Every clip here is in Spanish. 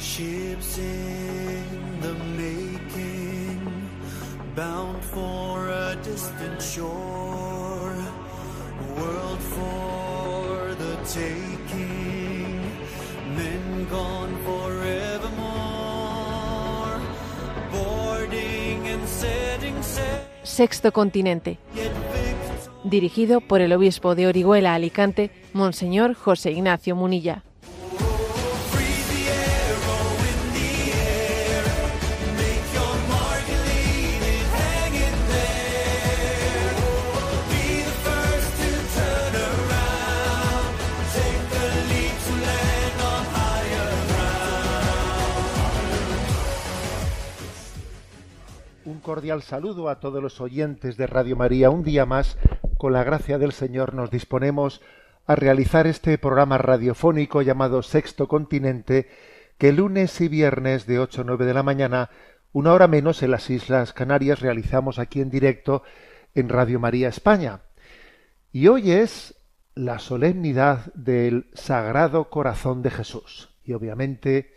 Ships in the making, bound for a distant shore, world for the taking, men gone forevermore, boarding and setting sail. Sexto Continente, dirigido por el obispo de Orihuela, Alicante, Monseñor José Ignacio Munilla. Un cordial saludo a todos los oyentes de Radio María. Un día más, con la gracia del Señor, nos disponemos a realizar este programa radiofónico llamado Sexto Continente, que lunes y viernes de 8 a 9 de la mañana, una hora menos en las Islas Canarias, realizamos aquí en directo en Radio María España. Y hoy es la solemnidad del Sagrado Corazón de Jesús. Y obviamente,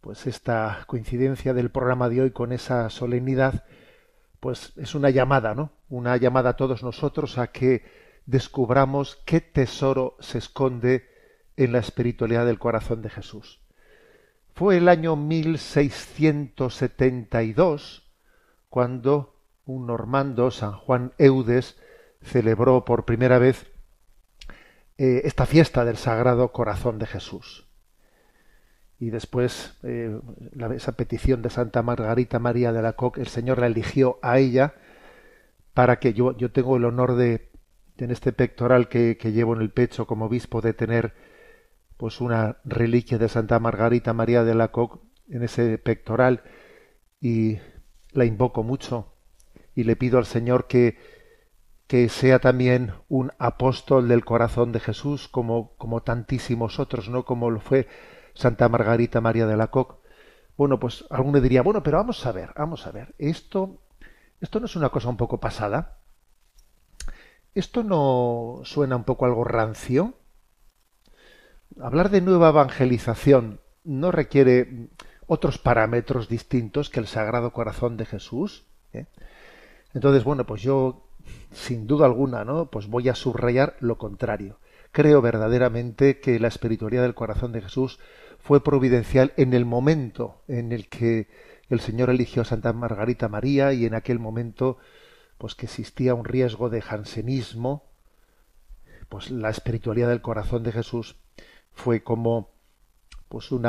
pues esta coincidencia del programa de hoy con esa solemnidad, pues es una llamada, ¿no? Una llamada a todos nosotros a que descubramos qué tesoro se esconde en la espiritualidad del corazón de Jesús. Fue el año 1672 cuando un normando, San Juan Eudes, celebró por primera vez esta fiesta del Sagrado Corazón de Jesús. Y después, esa petición de Santa Margarita María de Alacoque, el Señor la eligió a ella para que yo tengo el honor de, en este pectoral que llevo en el pecho como obispo, de tener pues una reliquia de Santa Margarita María de Alacoque en ese pectoral, y la invoco mucho y le pido al Señor que sea también un apóstol del corazón de Jesús como tantísimos otros, ¿no? Como lo fue Santa Margarita María de Alacoque. Bueno, pues alguno diría, bueno, pero vamos a ver, esto no es una cosa un poco pasada, esto no suena un poco algo rancio. Hablar de nueva evangelización no requiere otros parámetros distintos que el Sagrado Corazón de Jesús, ¿eh? Entonces, bueno, pues yo, sin duda alguna, ¿no? Pues voy a subrayar lo contrario. Creo verdaderamente que la espiritualidad del corazón de Jesús fue providencial en el momento en el que el Señor eligió a Santa Margarita María, y en aquel momento pues que existía un riesgo de jansenismo. Pues la espiritualidad del corazón de Jesús fue como pues un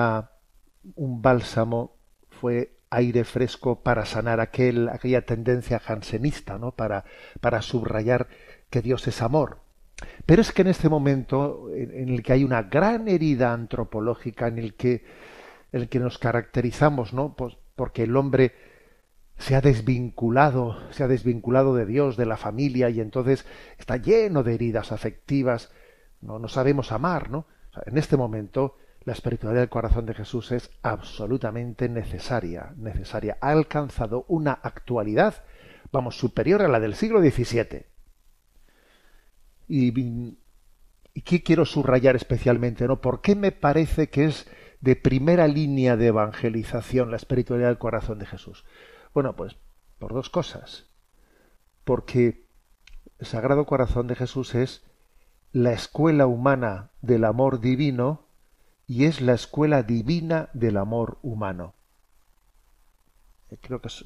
bálsamo, fue aire fresco para sanar aquella tendencia jansenista, ¿no? Para subrayar que Dios es amor. Pero es que en este momento en el que hay una gran herida antropológica, en el que nos caracterizamos, ¿no? Pues porque el hombre se ha desvinculado de Dios, de la familia, y entonces está lleno de heridas afectivas, no sabemos amar, ¿no? O sea, en este momento la espiritualidad del corazón de Jesús es absolutamente necesaria. Ha alcanzado una actualidad, superior a la del siglo XVII. ¿Y qué quiero subrayar especialmente, ¿no? ¿Por qué me parece que es de primera línea de evangelización la espiritualidad del corazón de Jesús? Bueno, pues por dos cosas. Porque el Sagrado Corazón de Jesús es la escuela humana del amor divino y es la escuela divina del amor humano. Creo que es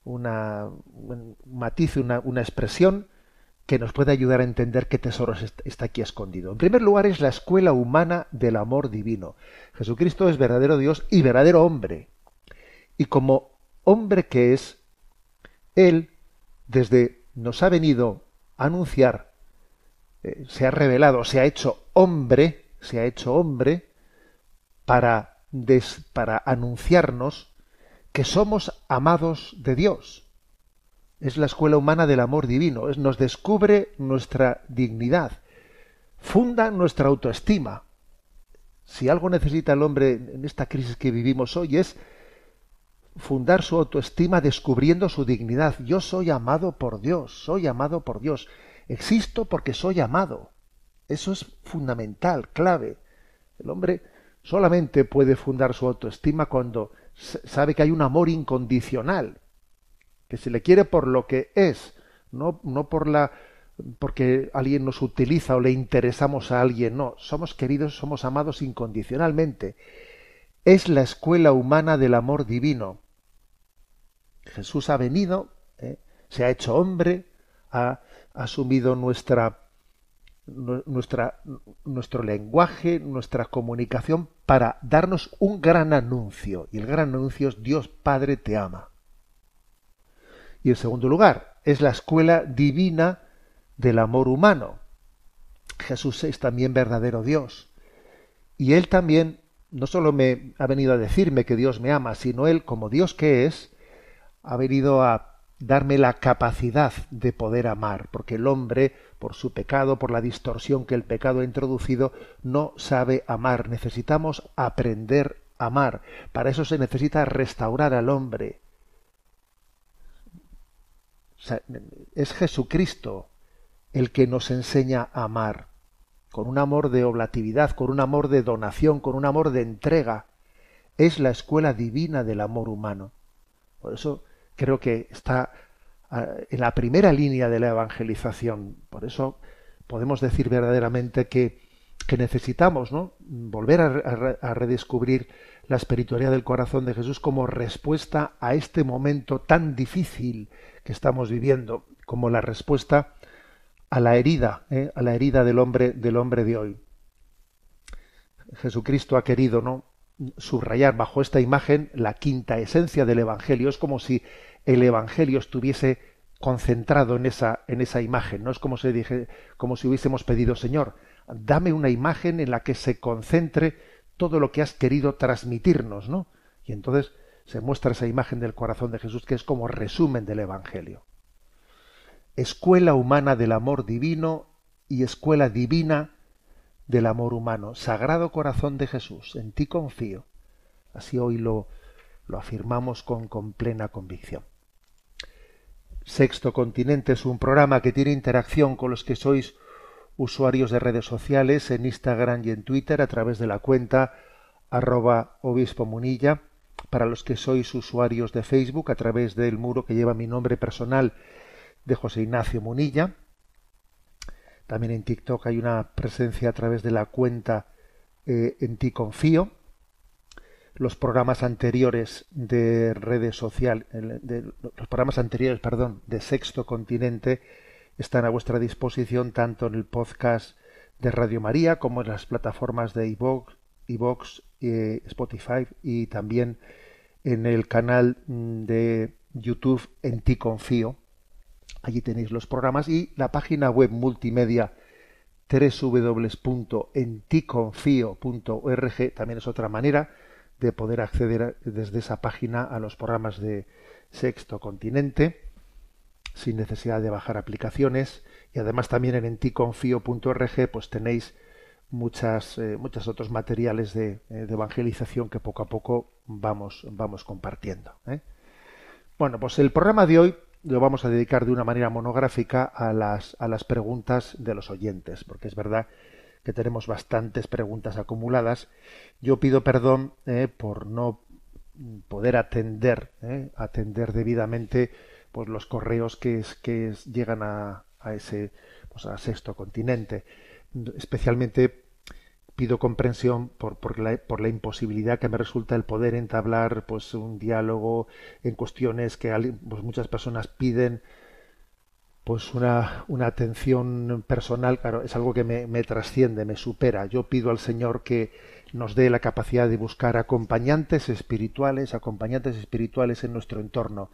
un matiz, una expresión que nos puede ayudar a entender qué tesoro está aquí escondido. En primer lugar, es la escuela humana del amor divino. Jesucristo es verdadero Dios y verdadero hombre. Y como hombre que es, Él nos ha venido a anunciar, se ha revelado, se ha hecho hombre para anunciarnos que somos amados de Dios. Es la escuela humana del amor divino, nos descubre nuestra dignidad, funda nuestra autoestima. Si algo necesita el hombre en esta crisis que vivimos hoy es fundar su autoestima descubriendo su dignidad. Yo soy amado por Dios, existo porque soy amado. Eso es fundamental, clave. El hombre solamente puede fundar su autoestima cuando sabe que hay un amor incondicional, que se le quiere por lo que es, no porque alguien nos utiliza o le interesamos a alguien, no, somos queridos, somos amados incondicionalmente. Es la escuela humana del amor divino. Jesús ha venido, se ha hecho hombre, ha asumido nuestro lenguaje, nuestra comunicación, para darnos un gran anuncio. Y el gran anuncio es: Dios Padre te ama. Y en segundo lugar, es la escuela divina del amor humano. Jesús es también verdadero Dios. Y Él también no solo me ha venido a decirme que Dios me ama, sino Él, como Dios que es, ha venido a darme la capacidad de poder amar, porque el hombre, por su pecado, por la distorsión que el pecado ha introducido, no sabe amar. Necesitamos aprender a amar. Para eso se necesita restaurar al hombre. O sea, es Jesucristo el que nos enseña a amar, con un amor de oblatividad, con un amor de donación, con un amor de entrega. Es la escuela divina del amor humano. Por eso creo que está en la primera línea de la evangelización. Por eso podemos decir verdaderamente que necesitamos, ¿no?, volver a redescubrir la espiritualidad del corazón de Jesús como respuesta a este momento tan difícil que estamos viviendo, como la respuesta a la herida del hombre de hoy. Jesucristo ha querido, ¿no?, subrayar bajo esta imagen la quinta esencia del Evangelio. Es como si el Evangelio estuviese concentrado en esa imagen. No es como si hubiésemos pedido: Señor, dame una imagen en la que se concentre todo lo que has querido transmitirnos, ¿no? Y entonces se muestra esa imagen del corazón de Jesús, que es como resumen del Evangelio. Escuela humana del amor divino y escuela divina del amor humano. Sagrado corazón de Jesús, en ti confío. Así hoy lo afirmamos con plena convicción. Sexto Continente es un programa que tiene interacción con los que sois usuarios de redes sociales en Instagram y en Twitter a través de la cuenta @obispomunilla. Para los que sois usuarios de Facebook a través del muro que lleva mi nombre personal, de José Ignacio Munilla. También en TikTok hay una presencia a través de la cuenta En ti confío. Los programas anteriores de redes sociales, de Sexto Continente, están a vuestra disposición tanto en el podcast de Radio María como en las plataformas de iVoox, Spotify, y también en el canal de YouTube En ti confío. Allí tenéis los programas y la página web multimedia www.enticonfio.org también es otra manera de poder acceder desde esa página a los programas de Sexto Continente sin necesidad de bajar aplicaciones. Y además también en enticonfio.org pues tenéis muchos otros materiales de evangelización que poco a poco vamos compartiendo. Bueno, pues el programa de hoy lo vamos a dedicar de una manera monográfica a las preguntas de los oyentes, porque es verdad que tenemos bastantes preguntas acumuladas. Yo pido perdón por no poder atender debidamente pues los correos que llegan a Sexto Continente. Especialmente pido comprensión por la imposibilidad que me resulta el poder entablar pues un diálogo en cuestiones que pues muchas personas piden pues una atención personal. Claro, es algo que me trasciende, me supera. Yo pido al Señor que nos dé la capacidad de buscar acompañantes espirituales en nuestro entorno.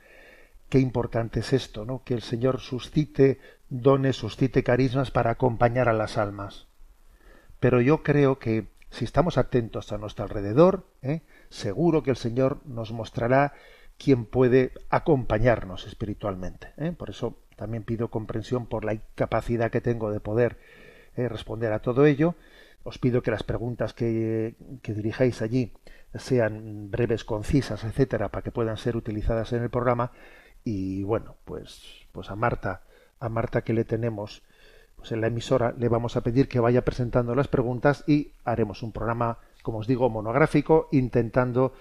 Qué importante es esto, ¿no? Que el Señor suscite dones, suscite carismas para acompañar a las almas. Pero yo creo que si estamos atentos a nuestro alrededor, seguro que el Señor nos mostrará quién puede acompañarnos espiritualmente. Por eso también pido comprensión por la incapacidad que tengo de poder responder a todo ello. Os pido que las preguntas que dirijáis allí sean breves, concisas, etcétera, para que puedan ser utilizadas en el programa. Y bueno, pues a Marta que le tenemos pues en la emisora, le vamos a pedir que vaya presentando las preguntas y haremos un programa como os digo, monográfico, intentando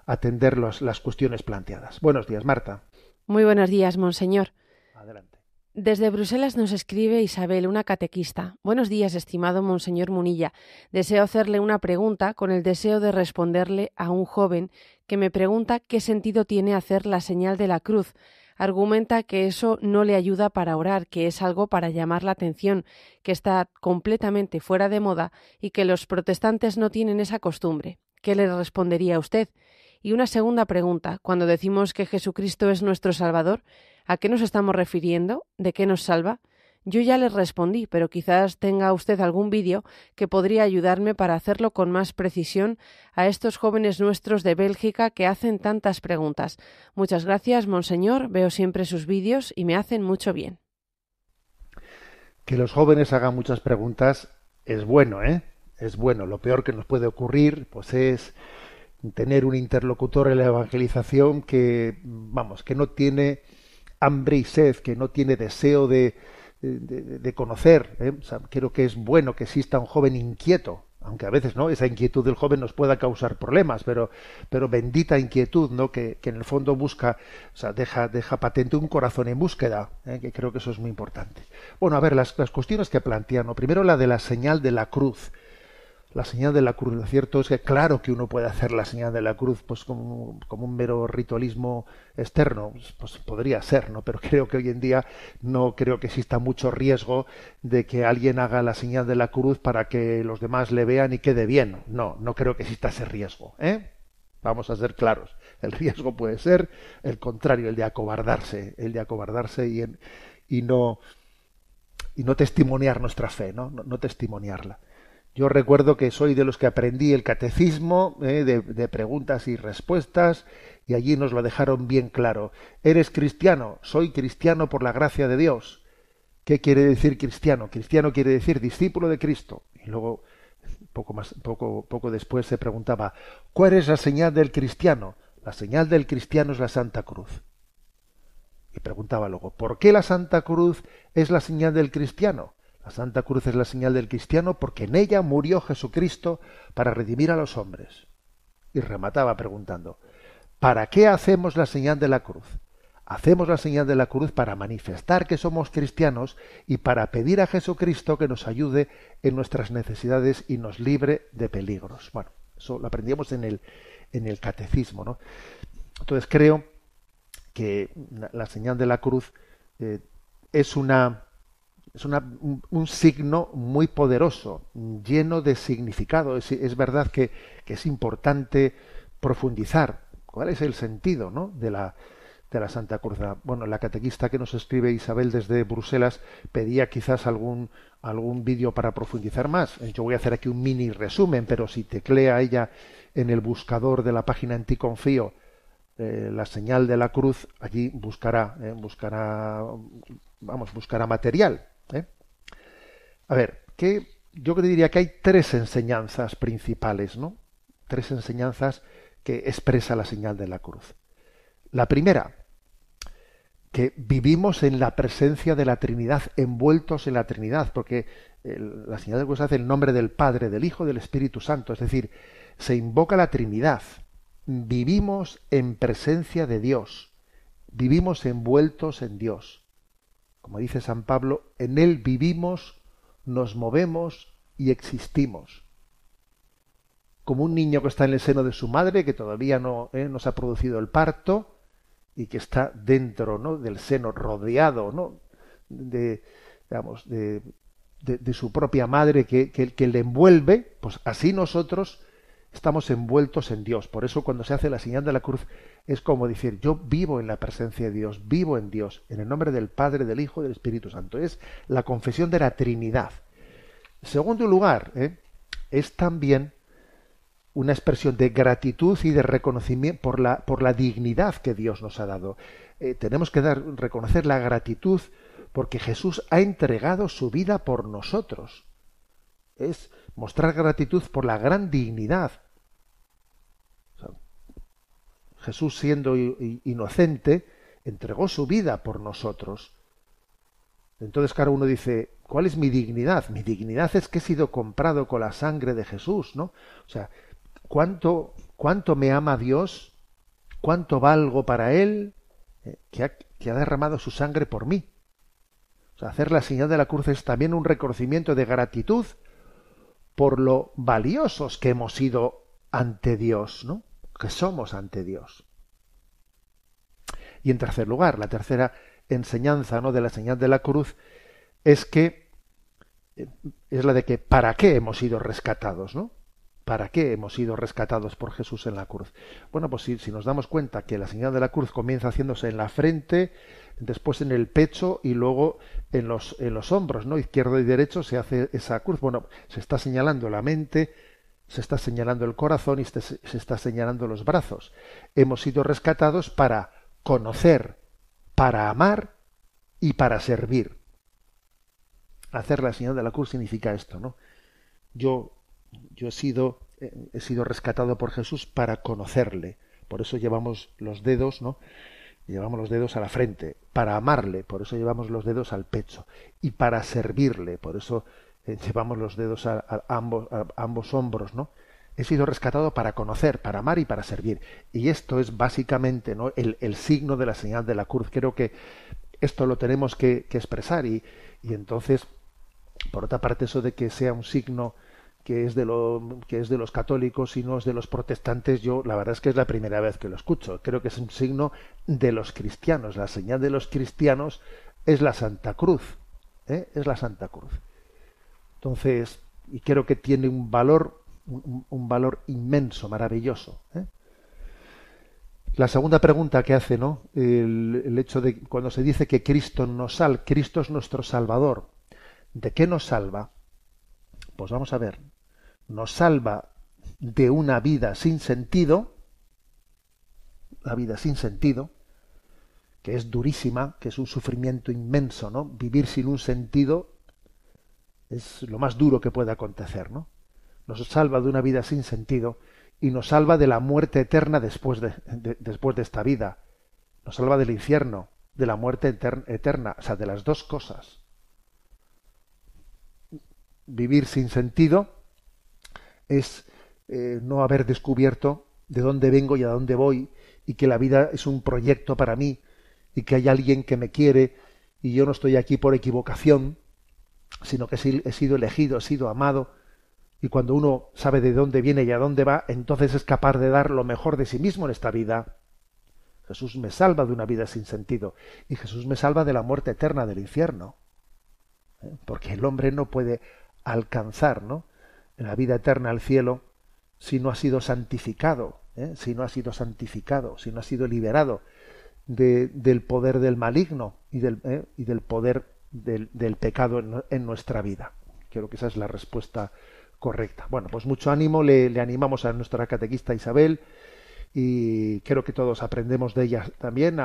atender las cuestiones planteadas. Buenos días, Marta. Muy buenos días, monseñor. Adelante. Desde Bruselas nos escribe Isabel, una catequista. Buenos días, estimado monseñor Munilla. Deseo hacerle una pregunta con el deseo de responderle a un joven que me pregunta qué sentido tiene hacer la señal de la cruz. Argumenta que eso no le ayuda para orar, que es algo para llamar la atención, que está completamente fuera de moda y que los protestantes no tienen esa costumbre. ¿Qué le respondería a usted? Y una segunda pregunta, cuando decimos que Jesucristo es nuestro Salvador, ¿a qué nos estamos refiriendo? ¿De qué nos salva? Yo ya le respondí, pero quizás tenga usted algún vídeo que podría ayudarme para hacerlo con más precisión a estos jóvenes nuestros de Bélgica que hacen tantas preguntas. Muchas gracias, monseñor. Veo siempre sus vídeos y me hacen mucho bien. Que los jóvenes hagan muchas preguntas es bueno, ¿eh? Es bueno. Lo peor que nos puede ocurrir, pues es tener un interlocutor en la evangelización que, vamos, que no tiene hambre y sed, que no tiene deseo de conocer, ¿eh? O sea, creo que es bueno que exista un joven inquieto, aunque a veces no esa inquietud del joven nos pueda causar problemas, pero bendita inquietud, ¿no? Que en el fondo busca, o sea, deja patente un corazón en búsqueda, ¿eh? Que creo que eso es muy importante. Bueno, a ver, las cuestiones que plantean, ¿no? Primero la de la señal de la cruz. La señal de la cruz, lo cierto es que claro que uno puede hacer la señal de la cruz pues como un mero ritualismo externo, pues podría ser, ¿no? Pero creo que hoy en día no creo que exista mucho riesgo de que alguien haga la señal de la cruz para que los demás le vean y quede bien. No creo que exista ese riesgo, ¿eh? Vamos a ser claros. El riesgo puede ser el contrario, el de acobardarse y no testimoniar nuestra fe, no testimoniarla. Yo recuerdo que soy de los que aprendí el catecismo de preguntas y respuestas y allí nos lo dejaron bien claro. ¿Eres cristiano? Soy cristiano por la gracia de Dios. ¿Qué quiere decir cristiano? Cristiano quiere decir discípulo de Cristo. Y luego, poco después se preguntaba, ¿cuál es la señal del cristiano? La señal del cristiano es la Santa Cruz. Y preguntaba luego, ¿por qué la Santa Cruz es la señal del cristiano? La Santa Cruz es la señal del cristiano porque en ella murió Jesucristo para redimir a los hombres. Y remataba preguntando, ¿para qué hacemos la señal de la cruz? Hacemos la señal de la cruz para manifestar que somos cristianos y para pedir a Jesucristo que nos ayude en nuestras necesidades y nos libre de peligros. Bueno, eso lo aprendíamos en el catecismo, ¿no? Entonces creo que la señal de la cruz es un signo muy poderoso, lleno de significado. Es verdad que es importante profundizar. ¿Cuál es el sentido, ¿no? de la Santa Cruz? Bueno, la catequista que nos escribe Isabel desde Bruselas pedía quizás algún vídeo para profundizar más. Yo voy a hacer aquí un mini resumen, pero si teclea ella en el buscador de la página Anticonfío la señal de la cruz, allí buscará material. A ver, yo diría que hay tres enseñanzas principales, ¿no? Tres enseñanzas que expresa la señal de la cruz. La primera, que vivimos en la presencia de la Trinidad, envueltos en la Trinidad, porque la señal de la cruz hace el nombre del Padre, del Hijo, del Espíritu Santo, es decir, se invoca la Trinidad. Vivimos en presencia de Dios, vivimos envueltos en Dios. Como dice San Pablo, en Él vivimos, nos movemos y existimos. Como un niño que está en el seno de su madre, que todavía no se ha producido el parto, y que está dentro, ¿no?, del seno, rodeado, ¿no?, de su propia madre que le envuelve, pues así nosotros estamos envueltos en Dios. Por eso cuando se hace la señal de la cruz es como decir, yo vivo en la presencia de Dios, vivo en Dios, en el nombre del Padre, del Hijo y del Espíritu Santo. Es la confesión de la Trinidad. En segundo lugar, es también una expresión de gratitud y de reconocimiento por la dignidad que Dios nos ha dado. Tenemos que reconocer la gratitud porque Jesús ha entregado su vida por nosotros. Es mostrar gratitud por la gran dignidad. O sea, Jesús, siendo inocente, entregó su vida por nosotros. Entonces, claro, uno dice, ¿cuál es mi dignidad? Mi dignidad es que he sido comprado con la sangre de Jesús, ¿no? O sea, cuánto me ama Dios, cuánto valgo para Él, que ha derramado su sangre por mí. O sea, hacer la señal de la cruz es también un reconocimiento de gratitud por lo valiosos que hemos sido ante Dios, ¿no? Que somos ante Dios. Y en tercer lugar, la tercera enseñanza, ¿no?, de la señal de la cruz es la de que ¿para qué hemos sido rescatados, ¿no? ¿Para qué hemos sido rescatados por Jesús en la cruz? Bueno, pues si nos damos cuenta que la señal de la cruz comienza haciéndose en la frente, después en el pecho y luego en los hombros, ¿no? Izquierdo y derecho se hace esa cruz. Bueno, se está señalando la mente, se está señalando el corazón y se está señalando los brazos. Hemos sido rescatados para conocer, para amar y para servir. Hacer la señal de la cruz significa esto, ¿no? Yo he sido rescatado por Jesús para conocerle. Por eso llevamos los dedos, ¿no? Llevamos los dedos a la frente. Para amarle, por eso llevamos los dedos al pecho. Y para servirle, por eso llevamos los dedos a ambos hombros, ¿no? He sido rescatado para conocer, para amar y para servir. Y esto es básicamente, ¿no?, el signo de la señal de la cruz. Creo que esto lo tenemos que expresar. Y entonces, por otra parte, eso de que sea un signo que es de los católicos y no es de los protestantes, yo la verdad es que es la primera vez que lo escucho. Creo que es un signo de los cristianos. La señal de los cristianos es la Santa Cruz, es la Santa Cruz. Entonces, y creo que tiene un valor inmenso, maravilloso. La segunda pregunta que hace, ¿no?, el hecho de cuando se dice que Cristo es nuestro Salvador. ¿De qué nos salva? Pues vamos a ver, nos salva de una vida sin sentido, que es durísima, que es un sufrimiento inmenso, ¿no? Vivir sin un sentido es lo más duro que puede acontecer, ¿no? Nos salva de una vida sin sentido y nos salva de la muerte eterna después de esta vida. Nos salva del infierno, de la muerte eterna, o sea, de las dos cosas. Vivir sin sentido es no haber descubierto de dónde vengo y a dónde voy, y que la vida es un proyecto para mí, y que hay alguien que me quiere, y yo no estoy aquí por equivocación, sino que he sido elegido, he sido amado, y cuando uno sabe de dónde viene y a dónde va, entonces es capaz de dar lo mejor de sí mismo en esta vida. Jesús me salva de una vida sin sentido, y Jesús me salva de la muerte eterna del infierno, porque el hombre no puede alcanzar, ¿no?, en la vida eterna al cielo si no ha sido santificado, si no ha sido liberado del poder del maligno y del poder del pecado en nuestra vida. Creo que esa es la respuesta correcta. Bueno, pues mucho ánimo, le animamos a nuestra catequista Isabel, y creo que todos aprendemos de ella también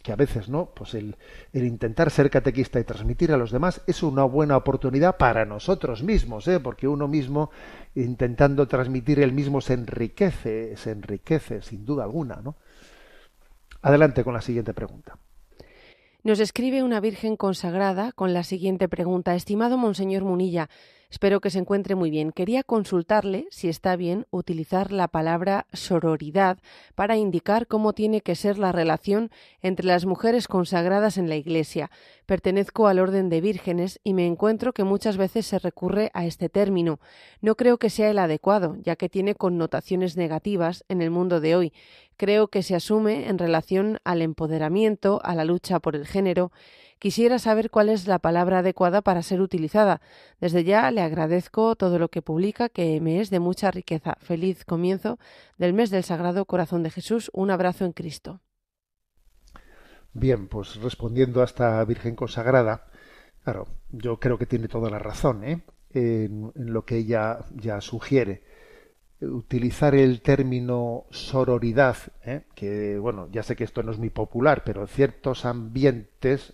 que a veces, ¿no?, pues el intentar ser catequista y transmitir a los demás es una buena oportunidad para nosotros mismos, porque uno mismo, intentando transmitir él mismo, se enriquece sin duda alguna, ¿no? Adelante con la siguiente pregunta. Nos escribe una virgen consagrada con la siguiente pregunta. Estimado Monseñor Munilla, espero que se encuentre muy bien. Quería consultarle si está bien utilizar la palabra sororidad para indicar cómo tiene que ser la relación entre las mujeres consagradas en la Iglesia. Pertenezco al orden de vírgenes y me encuentro que muchas veces se recurre a este término. No creo que sea el adecuado, ya que tiene connotaciones negativas en el mundo de hoy. Creo que se asume en relación al empoderamiento, a la lucha por el género. Quisiera saber cuál es la palabra adecuada para ser utilizada. Desde ya le agradezco todo lo que publica, que me es de mucha riqueza. Feliz comienzo del mes del Sagrado Corazón de Jesús. Un abrazo en Cristo. Bien, pues respondiendo a esta Virgen consagrada, claro, yo creo que tiene toda la razón, en lo que ella ya sugiere. Utilizar el término sororidad, que bueno, ya sé que esto no es muy popular, pero en ciertos ambientes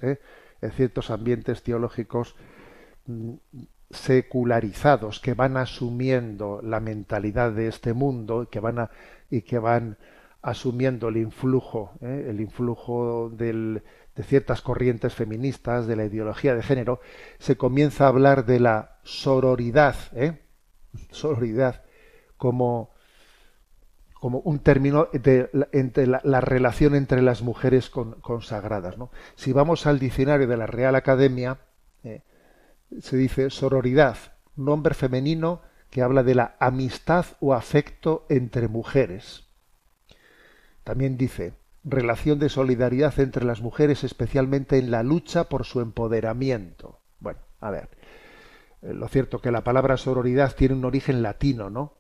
teológicos secularizados, que van asumiendo la mentalidad de este mundo y que van asumiendo el influjo de ciertas corrientes feministas, de la ideología de género, se comienza a hablar de la sororidad, sororidad como como un término entre la relación entre las mujeres consagradas, ¿no? Si vamos al diccionario de la Real Academia, se dice sororidad, nombre femenino que habla de la amistad o afecto entre mujeres. También dice relación de solidaridad entre las mujeres, especialmente en la lucha por su empoderamiento. Bueno, a ver, lo cierto que la palabra sororidad tiene un origen latino, ¿no?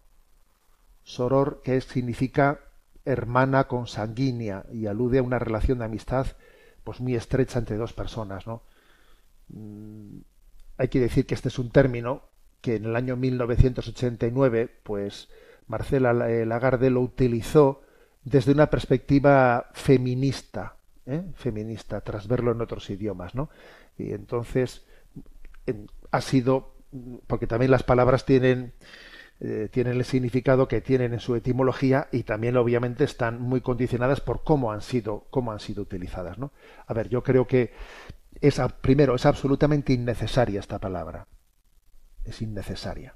Soror, que significa hermana consanguínea y alude a una relación de amistad pues muy estrecha entre dos personas, ¿no? Hay que decir que este es un término que en el año 1989 pues Marcela Lagarde lo utilizó desde una perspectiva feminista, feminista, tras verlo en otros idiomas, ¿no? Y entonces ha sido, porque también las palabras tienen el significado que tienen en su etimología y también obviamente están muy condicionadas por cómo han sido utilizadas, ¿no? A ver, yo creo que primero es absolutamente innecesaria esta palabra. Es innecesaria.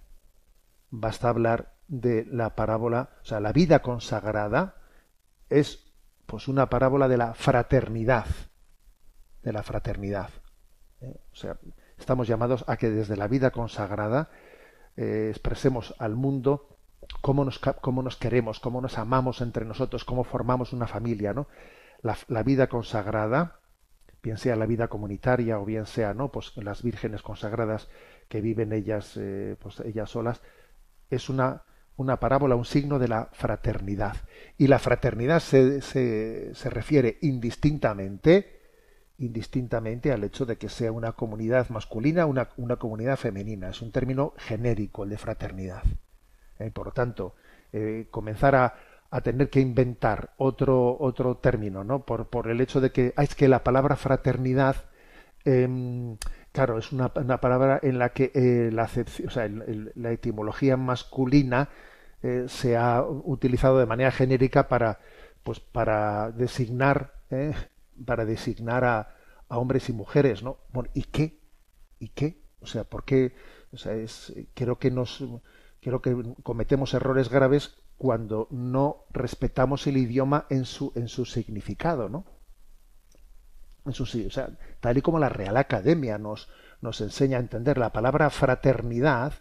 Basta hablar de la parábola, o sea, la vida consagrada es pues una parábola de la fraternidad, O sea, estamos llamados a que desde la vida consagrada expresemos al mundo cómo nos queremos, cómo nos amamos entre nosotros, cómo formamos una familia, ¿no? La vida consagrada, bien sea la vida comunitaria o bien sea, ¿no?, pues las vírgenes consagradas que viven ellas, pues ellas solas, es una parábola, un signo de la fraternidad. Y la fraternidad se refiere indistintamente al hecho de que sea una comunidad masculina, una comunidad femenina. Es un término genérico el de fraternidad. Por lo tanto, comenzar a tener que inventar otro término, ¿no? Por el hecho de que es que la palabra fraternidad, claro, es una palabra en la que la etimología masculina se ha utilizado de manera genérica para designar a hombres y mujeres, ¿no? Bueno, ¿y qué? O sea, ¿por qué? O sea, creo que cometemos errores graves cuando no respetamos el idioma en su significado, ¿no? O sea, tal y como la Real Academia nos enseña a entender, la palabra fraternidad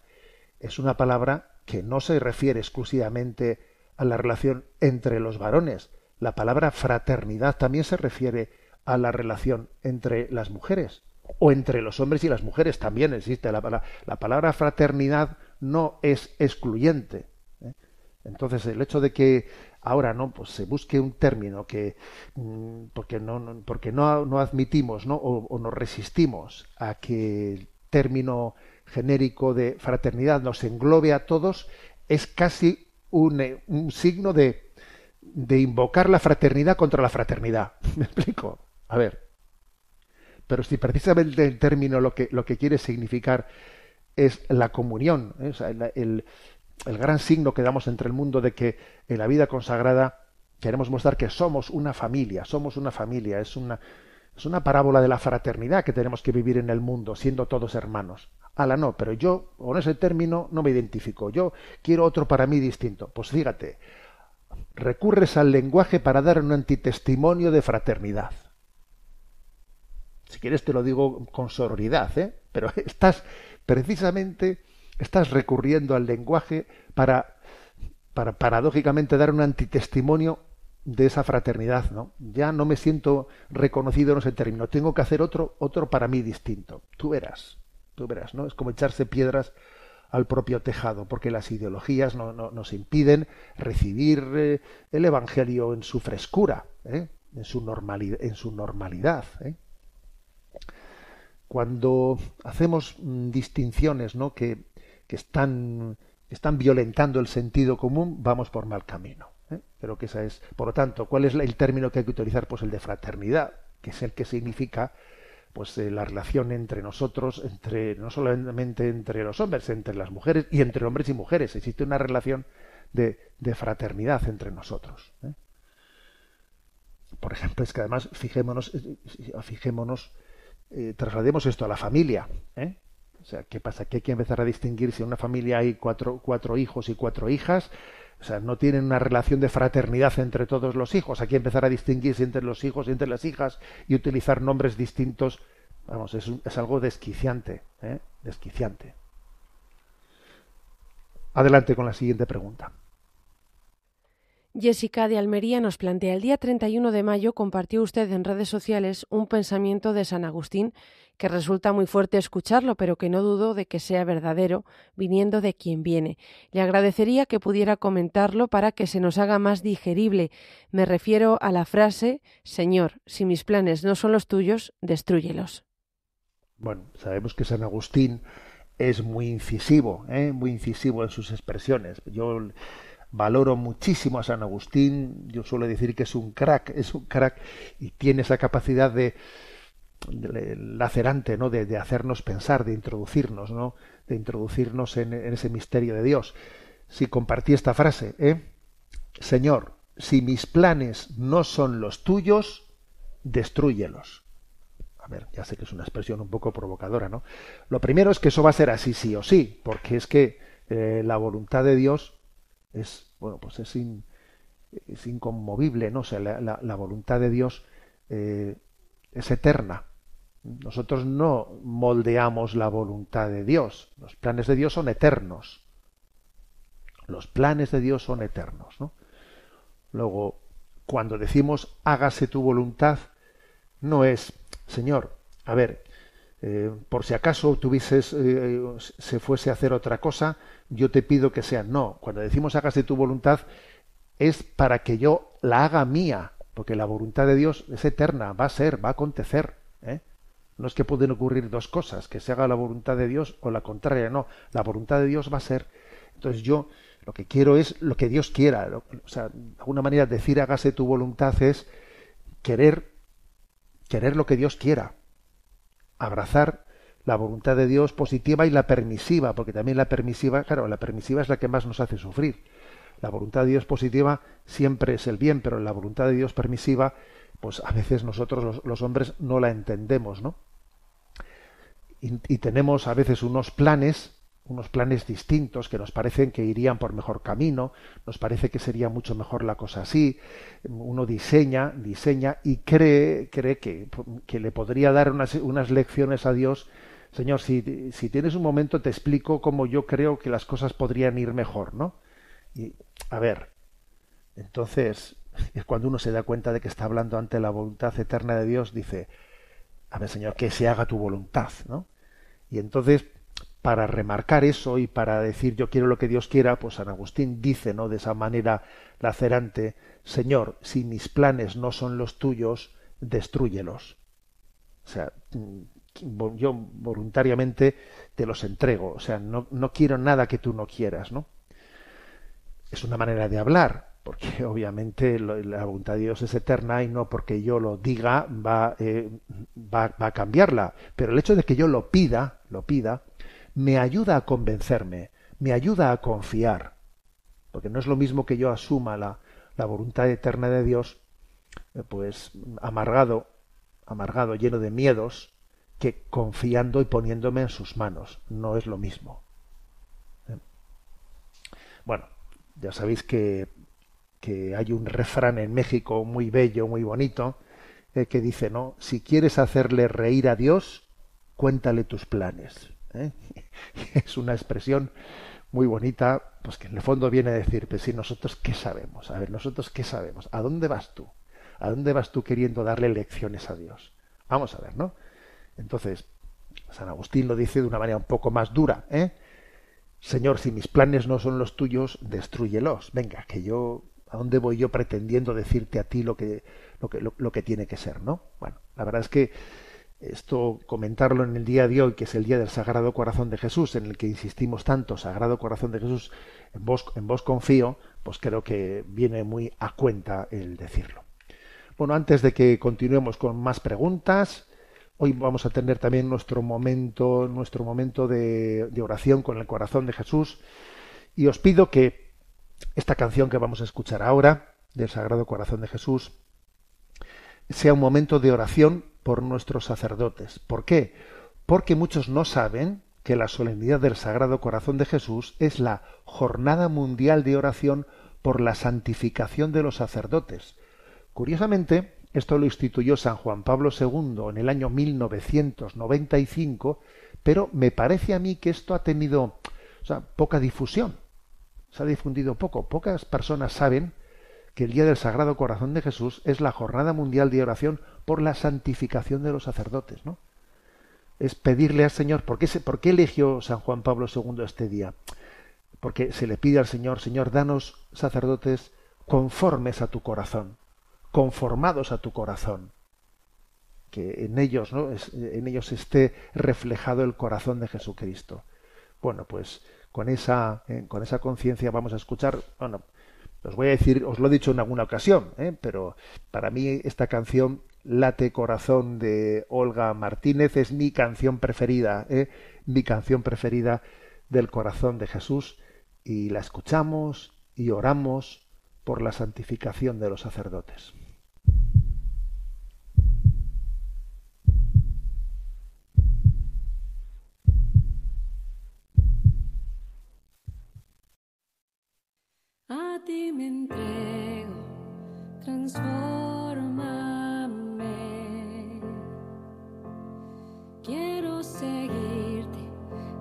es una palabra que no se refiere exclusivamente a la relación entre los varones. La palabra fraternidad también se refiere a la relación entre las mujeres, o entre los hombres y las mujeres también existe. La palabra fraternidad no es excluyente. Entonces, el hecho de que ahora pues se busque un término que porque no admitimos, ¿no?, o nos resistimos a que el término genérico de fraternidad nos englobe a todos, es casi un signo de invocar la fraternidad contra la fraternidad. ¿Me explico? A ver. Pero si precisamente el término lo que quiere significar es la comunión, o sea, el gran signo que damos entre el mundo de que en la vida consagrada queremos mostrar que somos una familia, es una parábola de la fraternidad que tenemos que vivir en el mundo, siendo todos hermanos. No, pero yo con ese término no me identifico, yo quiero otro para mí distinto. Pues fíjate, recurres al lenguaje para dar un antitestimonio de fraternidad. Si quieres te lo digo con sororidad, pero estás recurriendo al lenguaje para paradójicamente dar un antitestimonio de esa fraternidad, ¿no? Ya no me siento reconocido en ese término, tengo que hacer otro para mí distinto. Tú verás, ¿no? Es como echarse piedras al propio tejado, porque las ideologías nos impiden recibir el Evangelio en su frescura, en su normalidad. Cuando hacemos distinciones, ¿no?, que están violentando el sentido común, vamos por mal camino. Creo que esa es, por lo tanto, ¿cuál es el término que hay que utilizar? Pues el de fraternidad, que es el que significa pues la relación entre nosotros, no solamente entre los hombres, entre las mujeres y entre hombres y mujeres. Existe una relación de fraternidad entre nosotros. Por ejemplo, es que además fijémonos, traslademos esto a la familia. O sea, ¿qué pasa? Que hay que empezar a distinguir si en una familia hay cuatro hijos y 4 hijas, O sea, no tienen una relación de fraternidad entre todos los hijos. Hay que empezar a distinguirse entre los hijos y entre las hijas y utilizar nombres distintos. Vamos, es algo desquiciante, ¿eh? Desquiciante. Adelante con la siguiente pregunta. Jessica de Almería nos plantea: el día 31 de mayo compartió usted en redes sociales un pensamiento de San Agustín que resulta muy fuerte escucharlo, pero que no dudo de que sea verdadero, viniendo de quien viene. Le agradecería que pudiera comentarlo para que se nos haga más digerible. Me refiero a la frase: Señor, si mis planes no son los tuyos, destrúyelos. Bueno, sabemos que San Agustín es muy incisivo en sus expresiones. Yo valoro muchísimo a San Agustín. Yo suelo decir que es un crack y tiene esa capacidad de lacerante, ¿no? De hacernos pensar, de introducirnos, ¿no? De introducirnos en ese misterio de Dios. Si compartí esta frase, Señor, si mis planes no son los tuyos, destrúyelos. A ver, ya sé que es una expresión un poco provocadora, ¿no? Lo primero es que eso va a ser así sí o sí, porque es que la voluntad de Dios es, bueno, pues es inconmovible, ¿no? O sea, la voluntad de Dios es eterna. Nosotros no moldeamos la voluntad de Dios. Los planes de Dios son eternos. Los planes de Dios son eternos, ¿no? Luego, cuando decimos hágase tu voluntad, no es, Señor, a ver, por si acaso se fuese a hacer otra cosa, yo te pido que sea. No, cuando decimos hágase tu voluntad es para que yo la haga mía, porque la voluntad de Dios es eterna, va a acontecer, ¿eh? No es que pueden ocurrir dos cosas, que se haga la voluntad de Dios o la contraria, no, la voluntad de Dios va a ser. Entonces yo lo que quiero es lo que Dios quiera, o sea, de alguna manera decir hágase tu voluntad es querer lo que Dios quiera, abrazar la voluntad de Dios positiva y la permisiva, porque también la permisiva, claro, la permisiva es la que más nos hace sufrir. La voluntad de Dios positiva siempre es el bien, pero la voluntad de Dios permisiva, pues a veces nosotros los hombres no la entendemos, ¿no? Y tenemos a veces unos planes distintos que nos parecen que irían por mejor camino, nos parece que sería mucho mejor la cosa así. Uno diseña y cree que le podría dar unas lecciones a Dios. Señor, si tienes un momento te explico cómo yo creo que las cosas podrían ir mejor, ¿no? Y, a ver, entonces es cuando uno se da cuenta de que está hablando ante la voluntad eterna de Dios, dice, a ver, Señor, que se haga tu voluntad, ¿no? Y entonces, para remarcar eso y para decir yo quiero lo que Dios quiera, pues San Agustín dice, ¿no?, de esa manera lacerante, Señor, si mis planes no son los tuyos, destrúyelos. O sea, yo voluntariamente te los entrego, o sea, no quiero nada que tú no quieras, ¿no? Es una manera de hablar, porque obviamente la voluntad de Dios es eterna y no porque yo lo diga va a cambiarla, pero el hecho de que yo lo pida, me ayuda a convencerme, me ayuda a confiar, porque no es lo mismo que yo asuma la voluntad eterna de Dios, pues amargado, lleno de miedos, que confiando y poniéndome en sus manos. No es lo mismo. Bueno, ya sabéis que hay un refrán en México muy bello, muy bonito, que dice, ¿no? Si quieres hacerle reír a Dios, cuéntale tus planes. Es una expresión muy bonita, pues que en el fondo viene a decir, pues si nosotros qué sabemos, a ver, nosotros qué sabemos, ¿a dónde vas tú? ¿A dónde vas tú queriendo darle lecciones a Dios? Vamos a ver, ¿no? Entonces, San Agustín lo dice de una manera un poco más dura, Señor, si mis planes no son los tuyos, destrúyelos. Venga, que yo, ¿a dónde voy yo pretendiendo decirte a ti lo que tiene que ser, ¿no? Bueno, la verdad es que esto, comentarlo en el día de hoy, que es el día del Sagrado Corazón de Jesús, en el que insistimos tanto, Sagrado Corazón de Jesús, en vos confío, pues creo que viene muy a cuenta el decirlo. Bueno, antes de que continuemos con más preguntas, hoy vamos a tener también nuestro momento de oración con el corazón de Jesús, y os pido que esta canción que vamos a escuchar ahora, del Sagrado Corazón de Jesús, sea un momento de oración por nuestros sacerdotes. ¿Por qué? Porque muchos no saben que la solemnidad del Sagrado Corazón de Jesús es la Jornada Mundial de Oración por la santificación de los sacerdotes. Curiosamente, esto lo instituyó San Juan Pablo II en el año 1995, pero me parece a mí que esto ha tenido, poca difusión. Se ha difundido poco. Pocas personas saben que el Día del Sagrado Corazón de Jesús es la Jornada Mundial de Oración por la santificación de los sacerdotes, ¿no? Es pedirle al Señor, ¿por qué eligió San Juan Pablo II este día? Porque se le pide al Señor, Señor, danos sacerdotes conformes a tu corazón, conformados a tu corazón, que en ellos, ¿no?, en ellos esté reflejado el corazón de Jesucristo. Bueno, pues con esa conciencia vamos a escuchar, bueno, os voy a decir, os lo he dicho en alguna ocasión, pero para mí esta canción, Late Corazón, de Olga Martínez, es mi canción preferida del corazón de Jesús, y la escuchamos y oramos por la santificación de los sacerdotes. A ti me entrego, transfórmame. Quiero seguirte,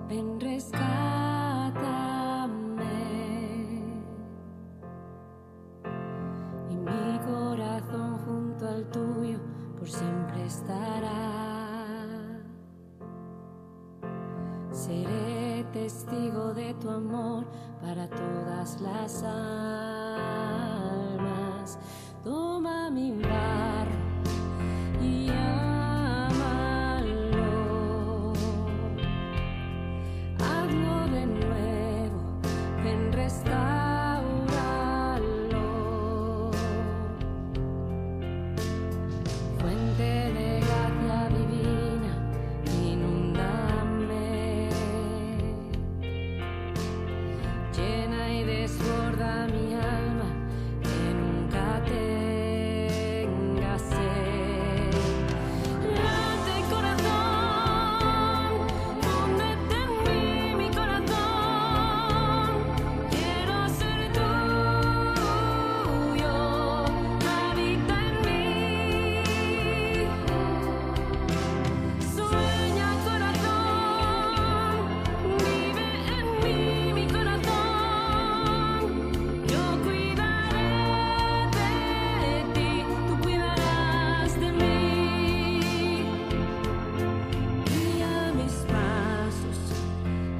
ven, rescátame. Y mi corazón junto al tuyo por siempre estará. Seré testigo de tu amor para todas las almas. Toma mi barro y ámalo. Hazlo de nuevo, ven, restáuralo. Fuente de gracia divina, inúndame. Llena y desborda mi alma, que nunca tenga sed. Late corazón, fúndete en mí, mi corazón. Quiero ser tuyo, habita en mí. Sueña corazón, vive en mí, mi corazón. Yo cuidaré de ti, tú cuidarás de mí. Guía mis pasos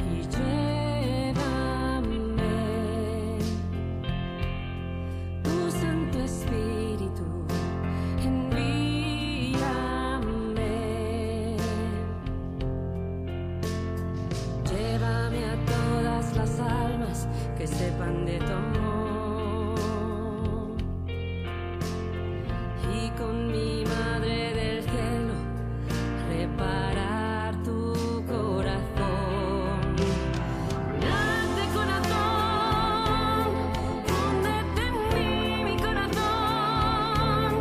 y llévame. Tu Santo Espíritu, envíame. Llévame a todas las almas que sepan de tu amor. Y con mi Madre del Cielo reparar tu corazón. Late corazón, fúndete en mí, mi corazón.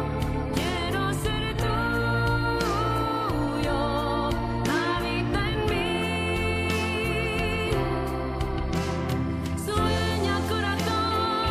Quiero ser tuyo, habita en mí. Sueña corazón,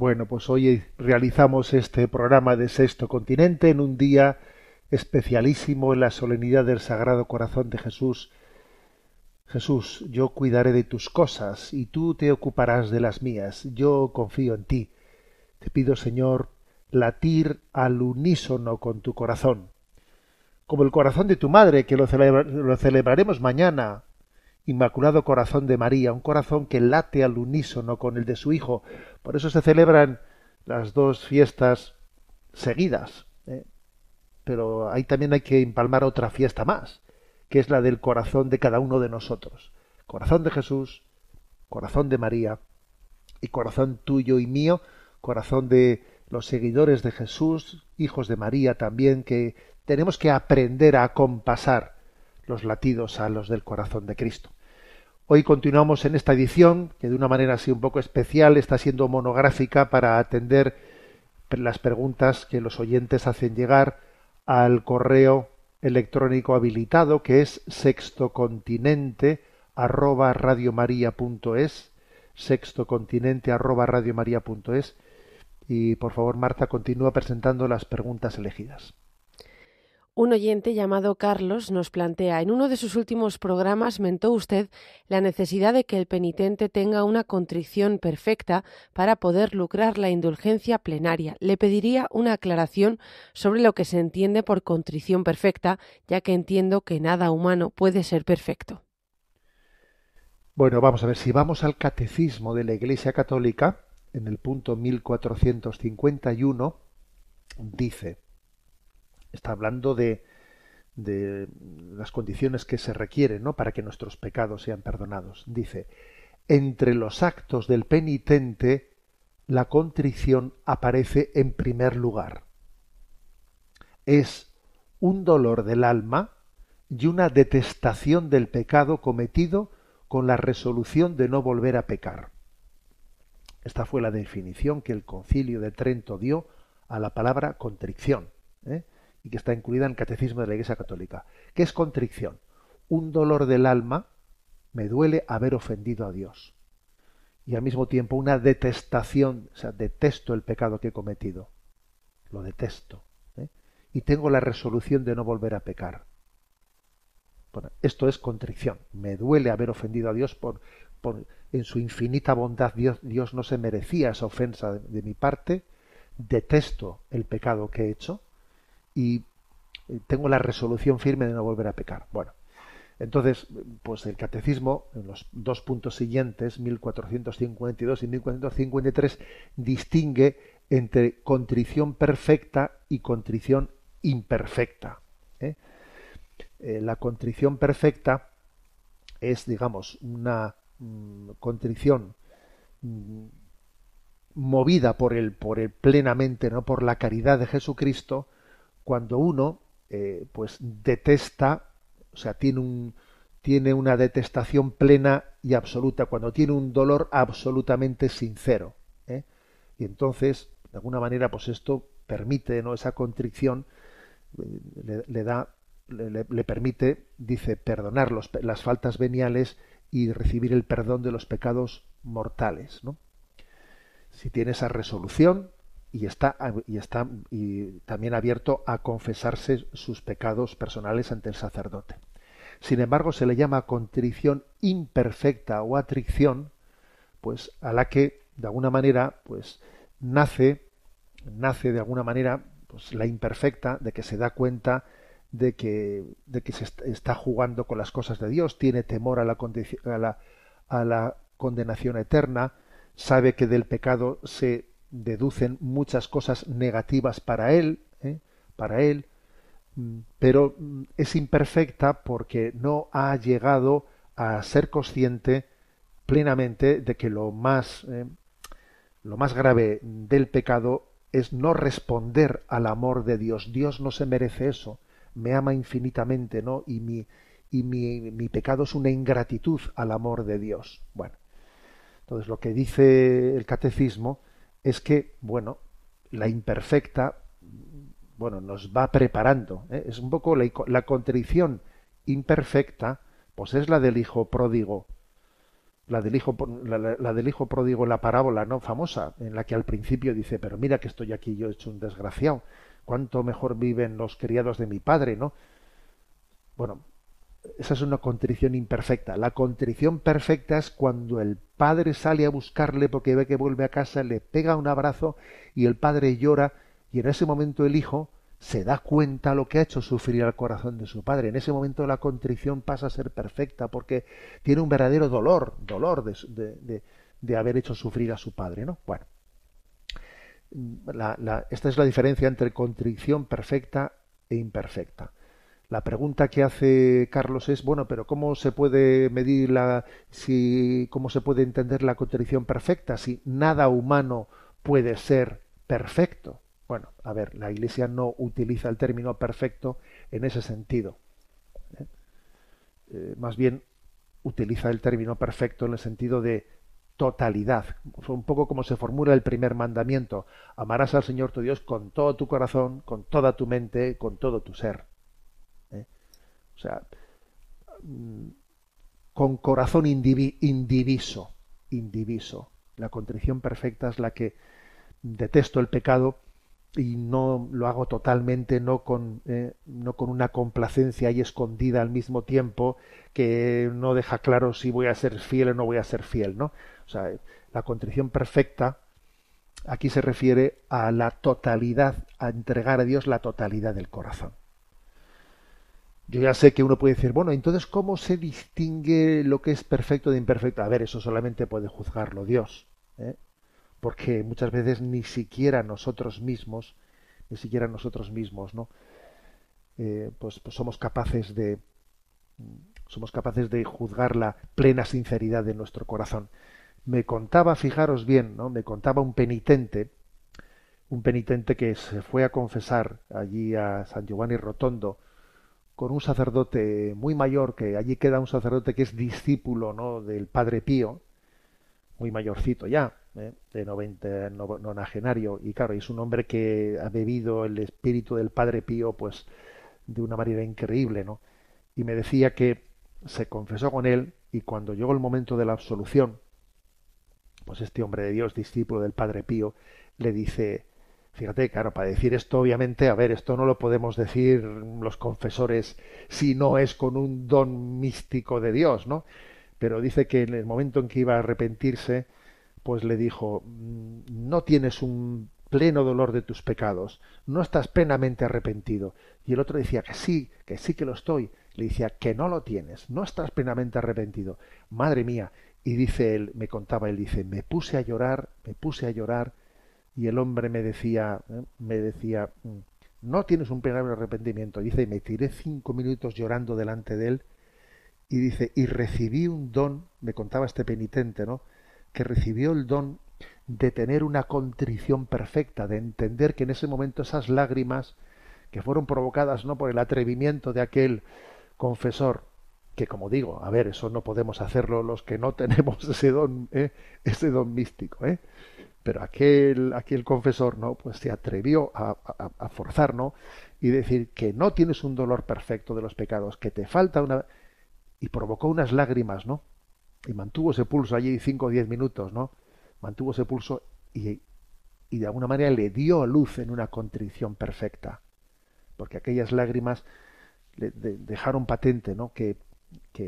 Bueno, pues hoy realizamos este programa de Sexto Continente en un día especialísimo en la solemnidad del Sagrado Corazón de Jesús. Jesús, yo cuidaré de tus cosas y tú te ocuparás de las mías. Yo confío en ti. Te pido, Señor, latir al unísono con tu corazón, como el corazón de tu madre, que lo celebraremos mañana. Inmaculado Corazón de María, un corazón que late al unísono con el de su Hijo. Por eso se celebran las dos fiestas seguidas, ¿eh? Pero ahí también hay que empalmar otra fiesta más, que es la del corazón de cada uno de nosotros. Corazón de Jesús, corazón de María y corazón tuyo y mío, corazón de los seguidores de Jesús, hijos de María también, que tenemos que aprender a acompasar los latidos a los del corazón de Cristo. Hoy continuamos en esta edición, que de una manera así un poco especial está siendo monográfica para atender las preguntas que los oyentes hacen llegar al correo electrónico habilitado, que es sextocontinente@radiomaria.es, sextocontinente@radiomaria.es. Y por favor, Marta, continúa presentando las preguntas elegidas. Un oyente llamado Carlos nos plantea: en uno de sus últimos programas mentó usted la necesidad de que el penitente tenga una contrición perfecta para poder lucrar la indulgencia plenaria. Le pediría una aclaración sobre lo que se entiende por contrición perfecta, ya que entiendo que nada humano puede ser perfecto. Bueno, vamos a ver, si vamos al Catecismo de la Iglesia Católica, en el punto 1451, dice... Está hablando de las condiciones que se requieren, ¿no?, para que nuestros pecados sean perdonados. Dice: entre los actos del penitente, la contrición aparece en primer lugar. Es un dolor del alma y una detestación del pecado cometido con la resolución de no volver a pecar. Esta fue la definición que el Concilio de Trento dio a la palabra contrición, y que está incluida en el Catecismo de la Iglesia Católica. ¿Qué es contrición? Un dolor del alma, me duele haber ofendido a Dios. Y al mismo tiempo una detestación, o sea, detesto el pecado que he cometido. Lo detesto. Y tengo la resolución de no volver a pecar. Bueno, esto es contrición. Me duele haber ofendido a Dios por en su infinita bondad. Dios no se merecía esa ofensa de mi parte. Detesto el pecado que he hecho. Y tengo la resolución firme de no volver a pecar. Bueno, entonces, pues el Catecismo, en los dos puntos siguientes, 1452 y 1453, distingue entre contrición perfecta y contrición imperfecta. La contrición perfecta es, digamos, una contrición movida por el plenamente, no por la caridad de Jesucristo, cuando uno pues detesta, o sea, tiene una detestación plena y absoluta, cuando tiene un dolor absolutamente sincero, y entonces de alguna manera pues esto permite, ¿no?, esa contrición le permite, dice, perdonar las faltas veniales y recibir el perdón de los pecados mortales, ¿no? Si tiene esa resolución y está también abierto a confesarse sus pecados personales ante el sacerdote. Sin embargo, se le llama contrición imperfecta o atrición, pues a la que de alguna manera pues nace de alguna manera pues la imperfecta, de que se da cuenta de que se está jugando con las cosas de Dios, tiene temor a la condenación eterna, sabe que del pecado se deducen muchas cosas negativas para él, pero es imperfecta porque no ha llegado a ser consciente plenamente de que lo más grave del pecado es no responder al amor de Dios. Dios no se merece eso, me ama infinitamente, ¿no? Y mi pecado es una ingratitud al amor de Dios. Bueno, entonces lo que dice el Catecismo es que, bueno, la imperfecta, bueno, nos va preparando, es un poco la contrición imperfecta, pues es la del hijo pródigo. la del hijo pródigo en la parábola, ¿no?, famosa, en la que al principio dice, pero mira que estoy aquí yo hecho un desgraciado, cuánto mejor viven los criados de mi padre, ¿no? Bueno, esa es una contrición imperfecta. La contrición perfecta es cuando el padre sale a buscarle porque ve que vuelve a casa, le pega un abrazo y el padre llora, y en ese momento el hijo se da cuenta lo que ha hecho sufrir al corazón de su padre. En ese momento la contrición pasa a ser perfecta porque tiene un verdadero dolor de haber hecho sufrir a su padre, ¿no? Bueno, esta es la diferencia entre contrición perfecta e imperfecta. La pregunta que hace Carlos es, bueno, pero ¿cómo se puede medir cómo se puede entender la contrición perfecta si nada humano puede ser perfecto? Bueno, a ver, la Iglesia no utiliza el término perfecto en ese sentido. Más bien utiliza el término perfecto en el sentido de totalidad. Un poco como se formula el primer mandamiento. Amarás al Señor tu Dios con todo tu corazón, con toda tu mente, con todo tu ser. O sea, con corazón indiviso. La contrición perfecta es la que detesto el pecado y no lo hago totalmente, no con una complacencia ahí escondida al mismo tiempo que no deja claro si voy a ser fiel o no voy a ser fiel, ¿no? O sea, la contrición perfecta aquí se refiere a la totalidad, a entregar a Dios la totalidad del corazón. Yo ya sé que uno puede decir, bueno, entonces ¿cómo se distingue lo que es perfecto de imperfecto? A ver, eso solamente puede juzgarlo Dios, porque muchas veces ni siquiera nosotros mismos, ¿no? Pues somos capaces de juzgar la plena sinceridad de nuestro corazón. Me contaba, fijaros bien, ¿no?, me contaba un penitente que se fue a confesar allí a San Giovanni Rotondo con un sacerdote muy mayor, que allí queda un sacerdote que es discípulo, ¿no?, del Padre Pío, muy mayorcito ya, de 90 y claro, es un hombre que ha bebido el espíritu del Padre Pío pues de una manera increíble, ¿no? Y me decía que se confesó con él y cuando llegó el momento de la absolución, pues este hombre de Dios, discípulo del Padre Pío, le dice, fíjate, claro, para decir esto obviamente, a ver, esto no lo podemos decir los confesores si no es con un don místico de Dios, ¿no? Pero dice que en el momento en que iba a arrepentirse, pues le dijo, no tienes un pleno dolor de tus pecados, no estás plenamente arrepentido. Y el otro decía que sí que lo estoy. Le decía que no lo tienes, no estás plenamente arrepentido. Madre mía. Y dice él, me contaba, él dice, me puse a llorar, y el hombre me decía, no tienes un pleno arrepentimiento. Dice, y me tiré 5 minutos llorando delante de él, y dice, y recibí un don, me contaba este penitente, ¿no?, que recibió el don de tener una contrición perfecta, de entender que en ese momento esas lágrimas que fueron provocadas no por el atrevimiento de aquel confesor, que como digo, a ver, eso no podemos hacerlo los que no tenemos ese don místico, pero aquel confesor, ¿no?, pues se atrevió a forzar, ¿no?, y decir que no tienes un dolor perfecto de los pecados, que te falta una, y provocó unas lágrimas, ¿no?, y mantuvo ese pulso allí 5 o 10 minutos, ¿no?, mantuvo ese pulso y de alguna manera le dio luz en una contrición perfecta, porque aquellas lágrimas le dejaron patente, ¿no?, que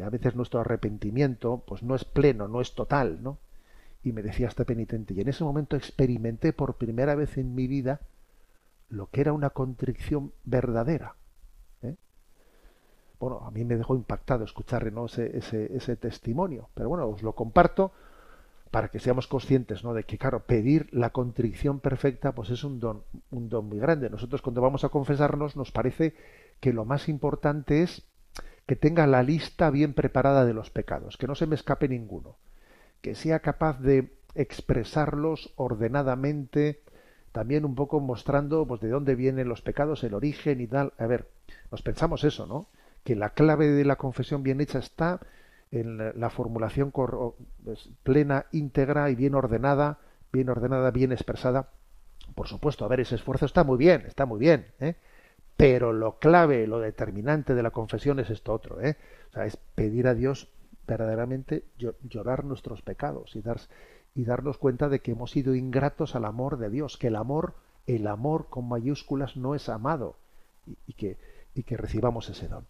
a veces nuestro arrepentimiento pues no es pleno, no es total, ¿no? Y me decía este penitente, y en ese momento experimenté por primera vez en mi vida lo que era una contrición verdadera. Bueno, a mí me dejó impactado escuchar, ¿no?, ese testimonio, pero bueno, os lo comparto para que seamos conscientes, ¿no?, de que, claro, pedir la contrición perfecta pues es un don muy grande. Nosotros cuando vamos a confesarnos nos parece que lo más importante es que tenga la lista bien preparada de los pecados, que no se me escape ninguno, que sea capaz de expresarlos ordenadamente, también un poco mostrando pues de dónde vienen los pecados, el origen y tal. A ver, nos pensamos eso, ¿no?, que la clave de la confesión bien hecha está en la formulación plena, íntegra y bien ordenada, bien expresada. Por supuesto, a ver, ese esfuerzo está muy bien, pero lo clave, lo determinante de la confesión es esto otro, o sea, es pedir a Dios verdaderamente llorar nuestros pecados y darnos cuenta de que hemos sido ingratos al amor de Dios, que el amor con mayúsculas no es amado, y que recibamos ese don.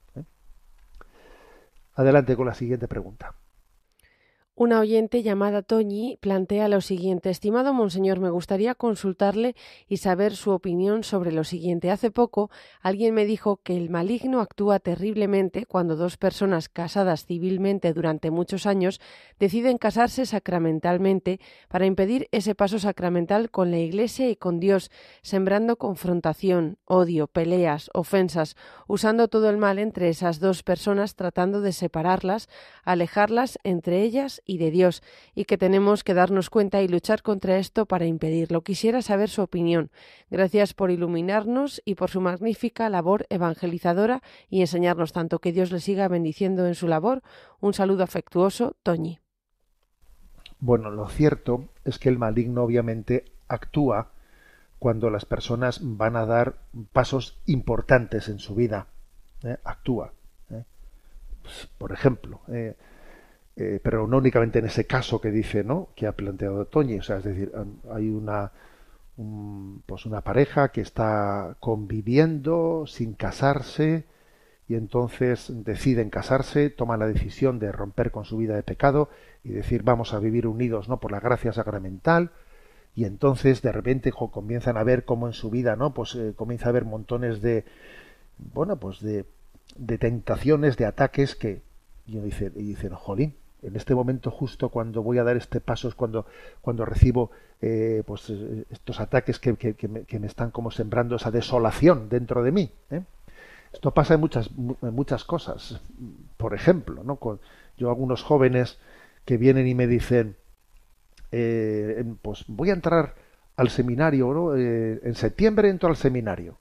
Adelante con la siguiente pregunta. Una oyente llamada Toñi plantea lo siguiente: estimado monseñor, me gustaría consultarle y saber su opinión sobre lo siguiente. Hace poco alguien me dijo que el maligno actúa terriblemente cuando dos personas casadas civilmente durante muchos años deciden casarse sacramentalmente para impedir ese paso sacramental con la Iglesia y con Dios, sembrando confrontación, odio, peleas, ofensas, usando todo el mal entre esas dos personas, tratando de separarlas, alejarlas entre ellas y de Dios, y que tenemos que darnos cuenta y luchar contra esto para impedirlo. Quisiera saber su opinión. Gracias por iluminarnos y por su magnífica labor evangelizadora y enseñarnos tanto. Que Dios le siga bendiciendo en su labor. Un saludo afectuoso, Toñi. Bueno, lo cierto es que el maligno obviamente actúa cuando las personas van a dar pasos importantes en su vida. Actúa. Pues, por ejemplo, pero no únicamente en ese caso que dice, ¿no?, que ha planteado Toñi. O sea, es decir, hay una pareja que está conviviendo sin casarse y entonces deciden casarse, toman la decisión de romper con su vida de pecado y decir vamos a vivir unidos, ¿no?, por la gracia sacramental. Y entonces de repente comienzan a ver cómo en su vida, ¿no?, comienza a haber montones de tentaciones, de ataques que y dicen, jolín, en este momento justo cuando voy a dar este paso es cuando recibo estos ataques que me están como sembrando esa desolación dentro de mí. Esto pasa en muchas cosas. Por ejemplo, ¿no?, yo algunos jóvenes que vienen y me dicen, pues voy a entrar al seminario, ¿no? En septiembre entro al seminario,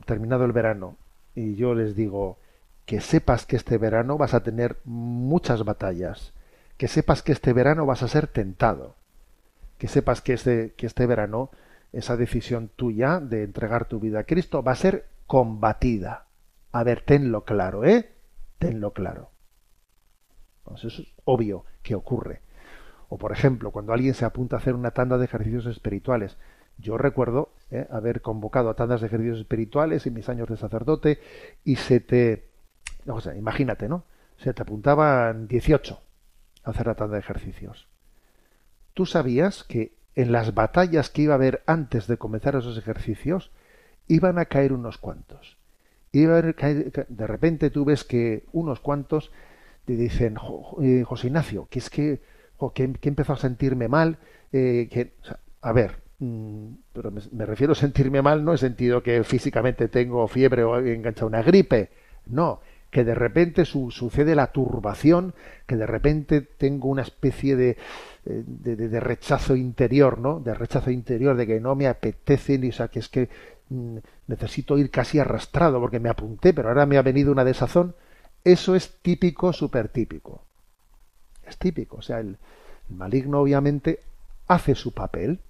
terminado el verano, y yo les digo, que sepas que este verano vas a tener muchas batallas, que sepas que este verano vas a ser tentado, que sepas que este verano esa decisión tuya de entregar tu vida a Cristo va a ser combatida. A ver, tenlo claro, tenlo claro. Pues eso es obvio que ocurre. O por ejemplo, cuando alguien se apunta a hacer una tanda de ejercicios espirituales. Yo recuerdo haber convocado a tandas de ejercicios espirituales en mis años de sacerdote y imagínate, ¿no?, se te apuntaban 18 a hacer la tanda de ejercicios. ¿Tú sabías que en las batallas que iba a haber antes de comenzar esos ejercicios iban a caer unos cuantos? De repente tú ves que unos cuantos te dicen, José Ignacio, que es que empezó a sentirme mal, pero me refiero a sentirme mal, no he sentido que físicamente tengo fiebre o he enganchado una gripe, no, que de repente sucede la turbación, que de repente tengo una especie de rechazo interior, ¿no?, de rechazo interior, de que no me apetece, ni, o sea, que es que necesito ir casi arrastrado porque me apunté, pero ahora me ha venido una desazón. Eso es típico, súper típico. Es típico, o sea, el maligno obviamente hace su papel,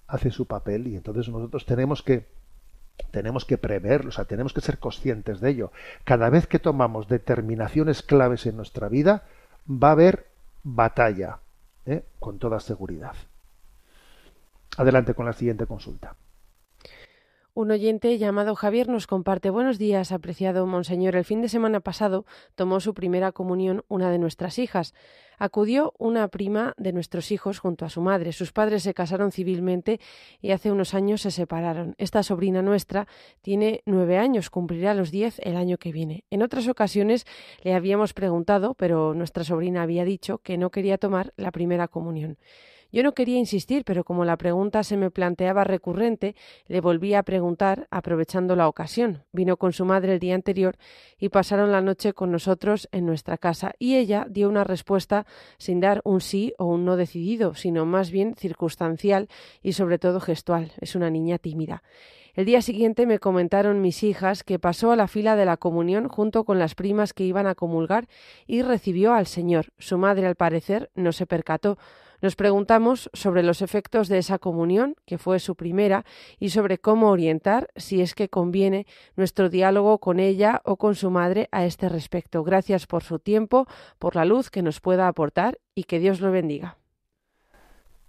hace su papel, y entonces nosotros tenemos que preverlo, o sea, tenemos que ser conscientes de ello. Cada vez que tomamos determinaciones claves en nuestra vida, va a haber batalla, con toda seguridad. Adelante con la siguiente consulta. Un oyente llamado Javier nos comparte: buenos días, apreciado monseñor. El fin de semana pasado tomó su primera comunión una de nuestras hijas. Acudió una prima de nuestros hijos junto a su madre. Sus padres se casaron civilmente y hace unos años se separaron. Esta sobrina nuestra tiene 9 años, cumplirá los 10 el año que viene. En otras ocasiones le habíamos preguntado, pero nuestra sobrina había dicho que no quería tomar la primera comunión. Yo no quería insistir, pero como la pregunta se me planteaba recurrente, le volví a preguntar aprovechando la ocasión. Vino con su madre el día anterior y pasaron la noche con nosotros en nuestra casa, y ella dio una respuesta sin dar un sí o un no decidido, sino más bien circunstancial y sobre todo gestual. Es una niña tímida. El día siguiente me comentaron mis hijas que pasó a la fila de la comunión junto con las primas que iban a comulgar y recibió al Señor. Su madre, al parecer, no se percató. Nos preguntamos sobre los efectos de esa comunión, que fue su primera, y sobre cómo orientar, si es que conviene, nuestro diálogo con ella o con su madre a este respecto. Gracias por su tiempo, por la luz que nos pueda aportar y que Dios lo bendiga.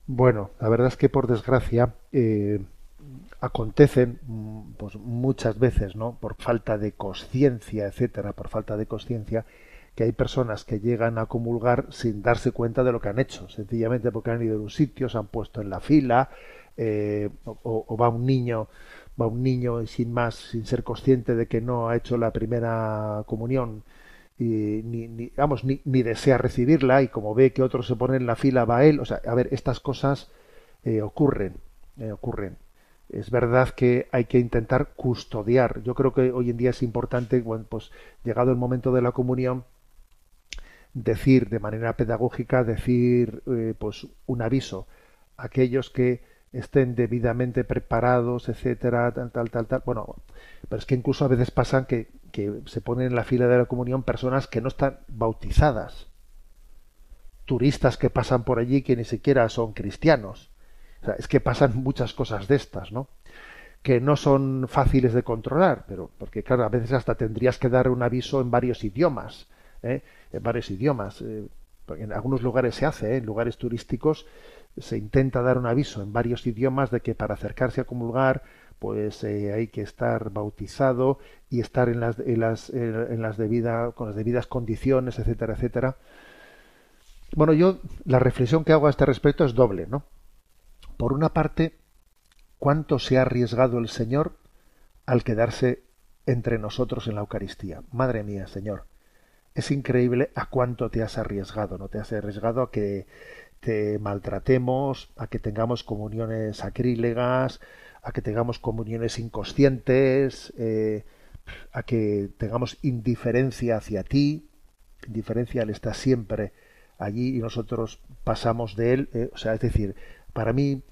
Bueno, la verdad es que por desgracia acontecen pues muchas veces, ¿no? Por falta de conciencia, etcétera, por falta de conciencia, que hay personas que llegan a comulgar sin darse cuenta de lo que han hecho, sencillamente porque han ido a un sitio, se han puesto en la fila, o va un niño y sin más, sin ser consciente de que no ha hecho la primera comunión y ni desea recibirla, y como ve que otro se pone en la fila va él. O sea, a ver, estas cosas ocurren. Es verdad que hay que intentar custodiar. Yo creo que hoy en día es importante, bueno, pues llegado el momento de la comunión, decir de manera pedagógica, pues un aviso a aquellos que estén debidamente preparados, etcétera, tal. Bueno, pero es que incluso a veces pasan que se ponen en la fila de la comunión personas que no están bautizadas, turistas que pasan por allí que ni siquiera son cristianos. O sea, es que pasan muchas cosas de estas, ¿no? Que no son fáciles de controlar, pero porque claro, a veces hasta tendrías que dar un aviso en varios idiomas, ¿eh? En varios idiomas. Porque en algunos lugares se hace, en lugares turísticos se intenta dar un aviso en varios idiomas de que para acercarse a comulgar pues hay que estar bautizado y estar con las debidas condiciones, etcétera, etcétera. Bueno, yo la reflexión que hago a este respecto es doble, ¿no? Por una parte, ¿cuánto se ha arriesgado el Señor al quedarse entre nosotros en la Eucaristía? Madre mía, Señor, es increíble a cuánto te has arriesgado, ¿no? Te has arriesgado a que te maltratemos, a que tengamos comuniones sacrílegas, a que tengamos comuniones inconscientes, a que tengamos indiferencia hacia ti. Indiferencia, Él está siempre allí y nosotros pasamos de Él. O sea, es decir, para mí,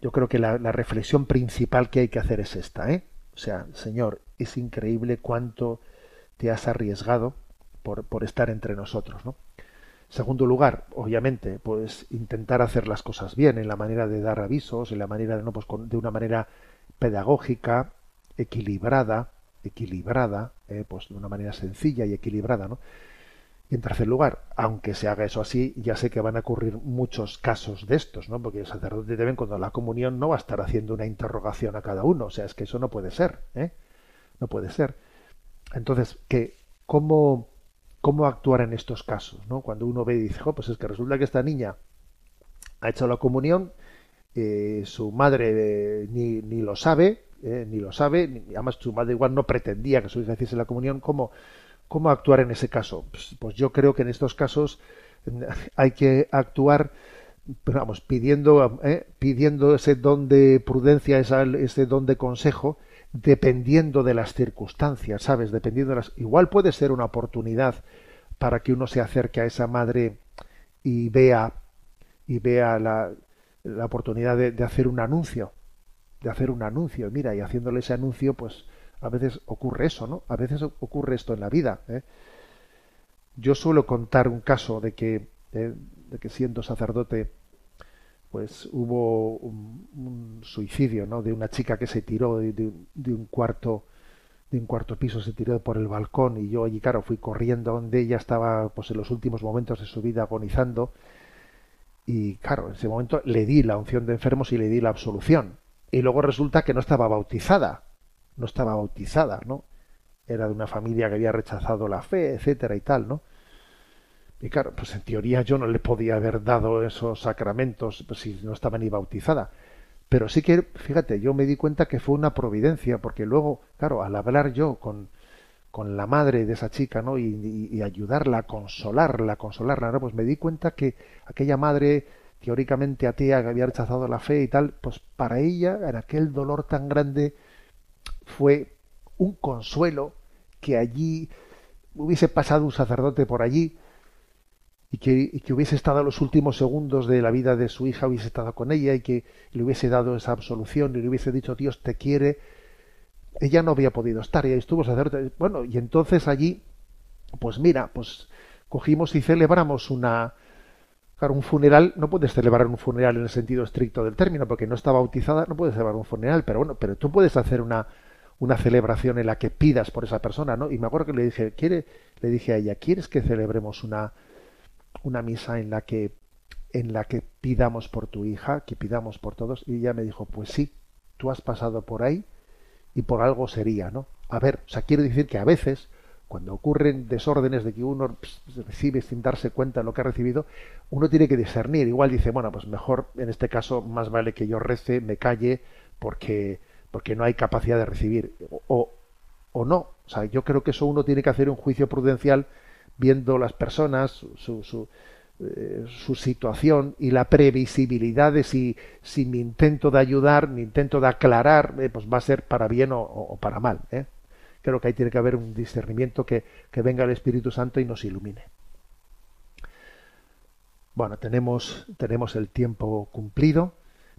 yo creo que la reflexión principal que hay que hacer es esta, ¿eh? O sea, Señor, es increíble cuánto te has arriesgado por estar entre nosotros, ¿no? Segundo lugar, obviamente, pues intentar hacer las cosas bien en la manera de dar avisos, en la manera de, no, pues de una manera pedagógica, equilibrada, pues de una manera sencilla y equilibrada, ¿no? Y en tercer lugar, aunque se haga eso así, ya sé que van a ocurrir muchos casos de estos, ¿no? Porque el sacerdote también, cuando la comunión, no va a estar haciendo una interrogación a cada uno. O sea, es que eso no puede ser, ¿eh? No puede ser. Entonces, ¿cómo actuar en estos casos, ¿no? Cuando uno ve y dice, pues es que resulta que esta niña ha hecho la comunión, su madre ni lo sabe, además su madre igual no pretendía que su hija hiciese la comunión. ¿Cómo actuar en ese caso? Pues yo creo que en estos casos hay que actuar, pero vamos, pidiendo ese don de prudencia, ese don de consejo, dependiendo de las circunstancias, ¿sabes? Igual puede ser una oportunidad para que uno se acerque a esa madre y vea la oportunidad de hacer un anuncio, Mira, y haciéndole ese anuncio, pues a veces ocurre eso, ¿no? A veces ocurre esto en la vida, ¿eh? Yo suelo contar un caso de que siendo sacerdote, pues hubo un suicidio, ¿no? De una chica que se tiró de un cuarto piso, se tiró por el balcón, y yo allí, claro, fui corriendo donde ella estaba, pues en los últimos momentos de su vida agonizando, y claro, en ese momento le di la unción de enfermos y le di la absolución, y luego resulta que no estaba bautizada, ¿no? Era de una familia que había rechazado la fe, etcétera y tal, ¿no? Y claro, pues en teoría yo no le podía haber dado esos sacramentos, pues, si no estaba ni bautizada. Pero sí que, fíjate, yo me di cuenta que fue una providencia, porque luego, claro, al hablar yo con la madre de esa chica, ¿no? Y ayudarla, consolarla, ¿no? Pues me di cuenta que aquella madre teóricamente atea que había rechazado la fe y tal, pues para ella, en aquel dolor tan grande, fue un consuelo que allí hubiese pasado un sacerdote por allí y que hubiese estado los últimos segundos de la vida de su hija, hubiese estado con ella y que le hubiese dado esa absolución y le hubiese dicho Dios te quiere. Ella no había podido estar, ella estuvo sacerdote. Bueno, y entonces allí, pues mira, pues cogimos y celebramos una Claro, un funeral, no puedes celebrar un funeral en el sentido estricto del término, porque no está bautizada, no puedes celebrar un funeral, pero bueno, pero tú puedes hacer una celebración en la que pidas por esa persona, ¿no? Y me acuerdo que le dije a ella, ¿quieres que celebremos una misa en la que pidamos por tu hija, que pidamos por todos? Y ella me dijo, pues sí, tú has pasado por ahí y por algo sería, ¿no? A ver, o sea, quiero decir que a veces, cuando ocurren desórdenes de que uno recibe sin darse cuenta de lo que ha recibido, uno tiene que discernir. Igual dice, bueno, pues mejor, en este caso, más vale que yo rece, me calle, porque no hay capacidad de recibir. O no. O sea, yo creo que eso uno tiene que hacer un juicio prudencial viendo las personas, su situación y la previsibilidad de si mi intento de ayudar, mi intento de aclarar, pues va a ser para bien o para mal, ¿eh? Creo que ahí tiene que haber un discernimiento que venga el Espíritu Santo y nos ilumine. Bueno, tenemos el tiempo cumplido.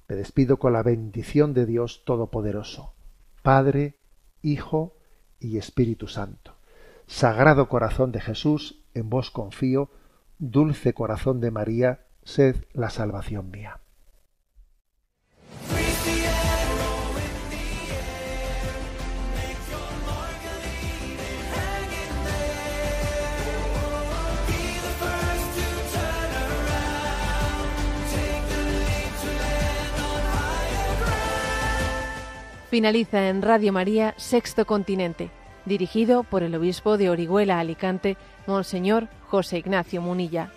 Me despido con la bendición de Dios Todopoderoso, Padre, Hijo y Espíritu Santo. Sagrado corazón de Jesús, en vos confío. Dulce corazón de María, sed la salvación mía. Finaliza en Radio María Sexto Continente, dirigido por el obispo de Orihuela Alicante, Monseñor José Ignacio Munilla.